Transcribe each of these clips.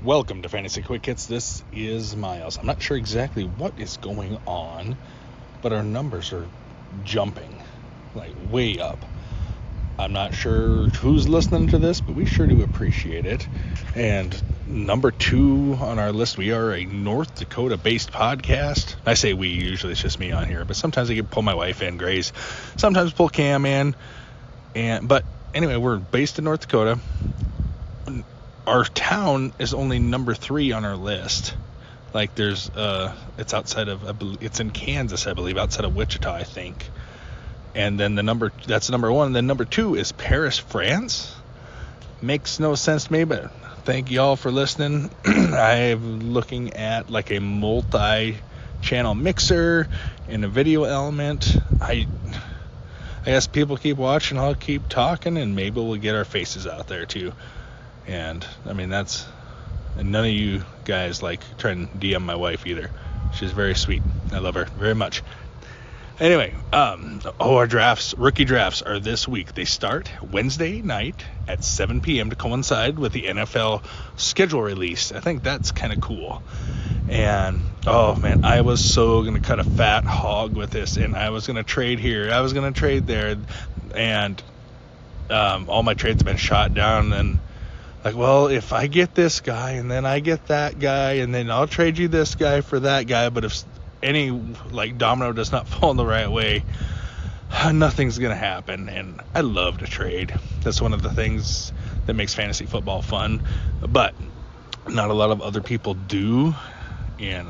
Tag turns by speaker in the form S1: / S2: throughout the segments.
S1: Welcome to Fantasy Quick Hits. This is Miles. I'm not sure exactly what is going on, but our numbers are jumping, like way up. I'm not sure who's listening to this, but we sure do appreciate it. And number 2 on our list, we are a North Dakota-based podcast. I say we, usually it's just me on here, but sometimes I can pull my wife in, Grace. Sometimes pull Cam in. But anyway, we're based in North Dakota. Our town is only number 3 on our list. Like there's, it's outside of, it's in Kansas, I believe, outside of Wichita, I think. And then that's number 1. And then number 2 is Paris, France. Makes no sense to me, but thank y'all for listening. I'm looking at like a multi-channel mixer and a video element. I guess people keep watching, I'll keep talking, and maybe we'll get our faces out there too. And I mean, and none of you guys like try and DM my wife either. She's very sweet. I love her very much. Anyway, our rookie drafts are this week. They start Wednesday night at 7 p.m. to coincide with the NFL schedule release. I think that's kind of cool. And, oh, man, I was so going to cut a fat hog with this, and I was going to trade here. I was going to trade there, and all my trades have been shot down, and like, well, if I get this guy, and then I get that guy, and then I'll trade you this guy for that guy, but if any, like, domino does not fall in the right way, nothing's going to happen. And I love to trade. That's one of the things that makes fantasy football fun. But not a lot of other people do. And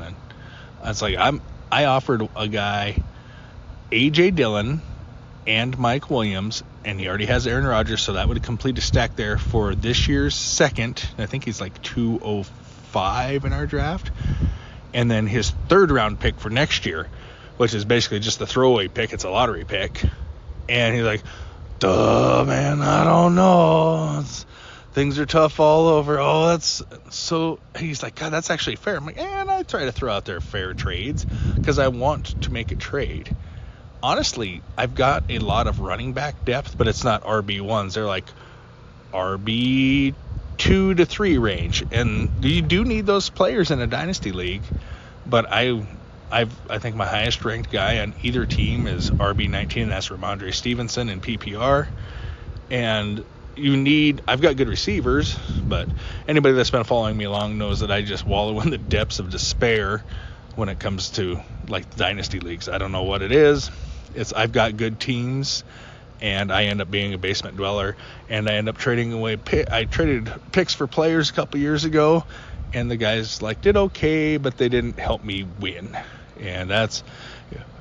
S1: it's like, I offered a guy A.J. Dillon and Mike Williams, and he already has Aaron Rodgers, so that would complete a stack there for this year's second. I think he's like 205 in our draft. And then his third round pick for next year, which is basically just the throwaway pick. It's a lottery pick. And he's like, duh, man, I don't know. Things are tough all over. Oh, that's so. He's like, God, that's actually fair. I'm like, and I try to throw out there fair trades because I want to make a trade. Honestly, I've got a lot of running back depth, but it's not RB1s. They're like RB 2 to 3 range, and you do need those players in a dynasty league. But I think my highest ranked guy on either team is RB19, and that's Ramondre Stevenson in PPR. And I've got good receivers, but anybody that's been following me along knows that I just wallow in the depths of despair when it comes to like dynasty leagues. I don't know what it is. I've got good teams, and I end up being a basement dweller, and I end up trading away. I traded picks for players a couple years ago, and the guys did okay, but they didn't help me win. And that's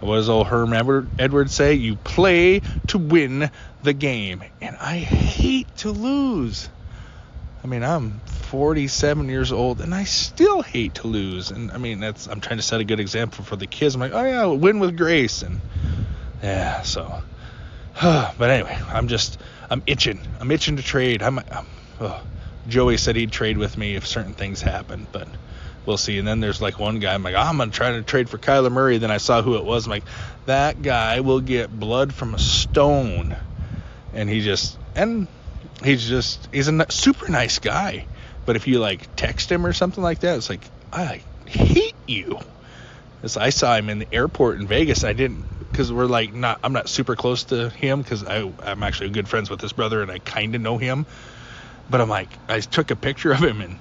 S1: what does old Herm Edwards say? You play to win the game, and I hate to lose. I mean, I'm 47 years old, and I still hate to lose. And I mean, I'm trying to set a good example for the kids. I'm like, oh yeah, win with grace, and yeah, so. But anyway, I'm itching. I'm itching to trade. Joey said he'd trade with me if certain things happen, but we'll see. And then there's like one guy, I'm like, I'm going to try to trade for Kyler Murray. Then I saw who it was. I'm like, that guy will get blood from a stone. And he's a super nice guy. But if you like text him or something like that, it's like, I hate you. I saw him in the airport in Vegas. I didn't, because I'm not super close to him because I'm actually good friends with his brother and I kind of know him. But I'm like, I took a picture of him, and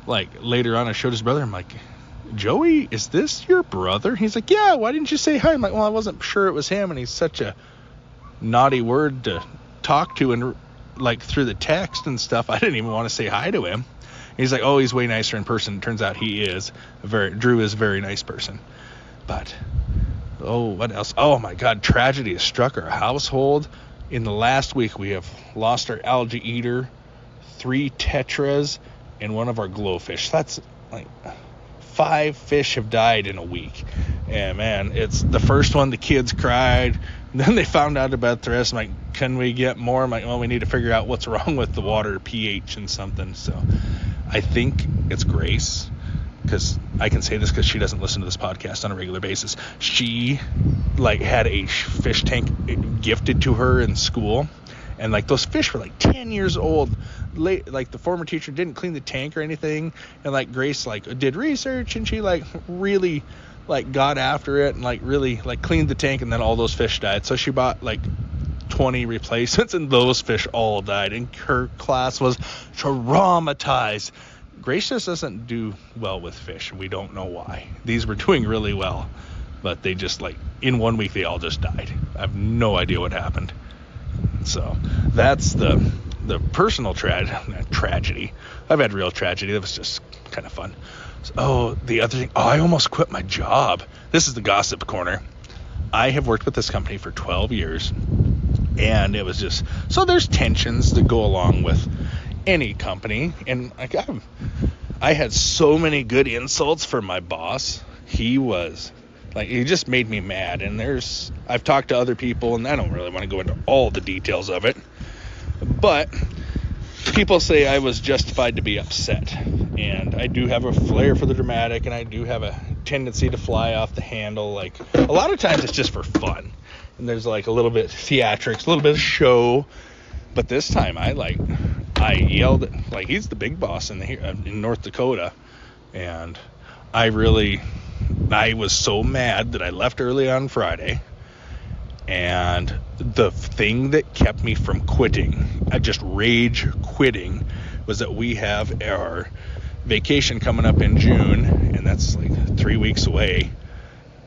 S1: like later on I showed his brother. I'm like, Joey, is this your brother? He's like, yeah, why didn't you say hi? I'm like, well, I wasn't sure it was him, and he's such a naughty word to talk to, and like through the text and stuff, I didn't even want to say hi to him. He's like, oh, he's way nicer in person. Turns out he is. Drew is a very nice person. But, oh, what else? Oh, my God, tragedy has struck our household. In the last week, we have lost our algae eater, 3 tetras, and one of our glowfish. That's like 5 fish have died in a week. And, man, it's the first one, the kids cried. Then they found out about the rest. I'm like, can we get more? I'm like, well, we need to figure out what's wrong with the water pH and something. So I think it's Grace, because I can say this because she doesn't listen to this podcast on a regular basis. She had a fish tank gifted to her in school, And like those fish were like 10 years old. Like the former teacher didn't clean the tank or anything, and like Grace like did research, and she like really like got after it and like really like cleaned the tank, and then all those fish died. So she bought like 20 replacements, and those fish all died, and her class was traumatized. Grace just doesn't do well with fish, and we don't know why. These were doing really well, but they just like in 1 week they all just died. I have no idea what happened. So that's the personal tragedy. I've had real tragedy. That was just kind of fun. So, the other thing, I almost quit my job. This is the gossip corner. I have worked with this company for 12 years, and it was just, so there's tensions that go along with any company, and I had so many good insults from my boss. He just made me mad, and I've talked to other people, and I don't really want to go into all the details of it, but people say I was justified to be upset, and I do have a flair for the dramatic, and I do have a tendency to fly off the handle. Like, a lot of times it's just for fun, and there's like a little bit of theatrics, a little bit of show, but this time I yelled at, like, he's the big boss in North Dakota, and I was so mad that I left early on Friday. And the thing that kept me from quitting, just rage quitting, was that we have our vacation coming up in June, and that's like 3 weeks away.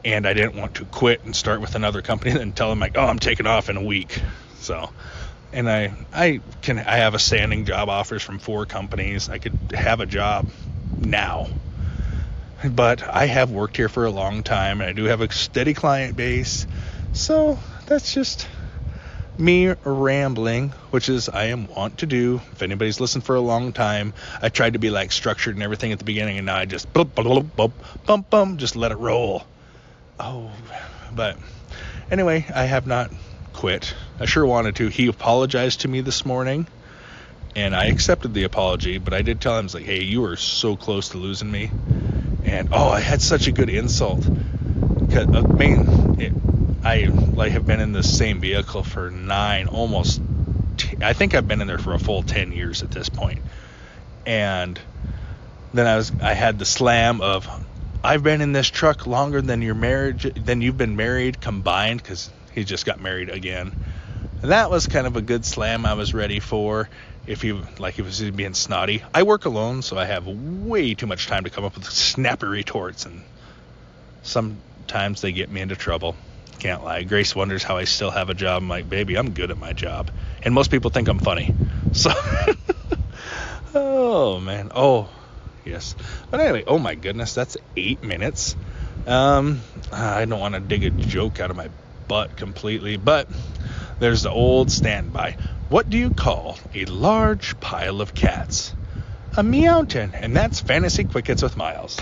S1: And I didn't want to quit and start with another company and then tell them like, oh, I'm taking off in a week. So, and I have a standing job offers from 4 companies. I could have a job now. But I have worked here for a long time, and I do have a steady client base. So that's just me rambling, which is I am wont to do. If anybody's listened for a long time, I tried to be like structured and everything at the beginning, and now I just just let it roll. Oh, but anyway, I have not quit. I sure wanted to. He apologized to me this morning, and I accepted the apology, but I did tell him, I was like, hey, you were so close to losing me. And I had such a good insult. I have been in the same vehicle for I think I've been in there for a full 10 years at this point. And then I had the slam of, I've been in this truck longer than you've been married combined, because he just got married again. And that was kind of a good slam I was ready for. If he was being snotty. I work alone, so I have way too much time to come up with snappy retorts, and sometimes they get me into trouble. Can't lie. Grace wonders how I still have a job. I'm like, baby, I'm good at my job. And most people think I'm funny. So, oh, man. Oh, yes. But anyway, oh my goodness, that's 8 minutes. I don't want to dig a joke out of my butt completely, but there's the old standby. What do you call a large pile of cats? A meowton. And that's Fantasy Quick Hits with Miles.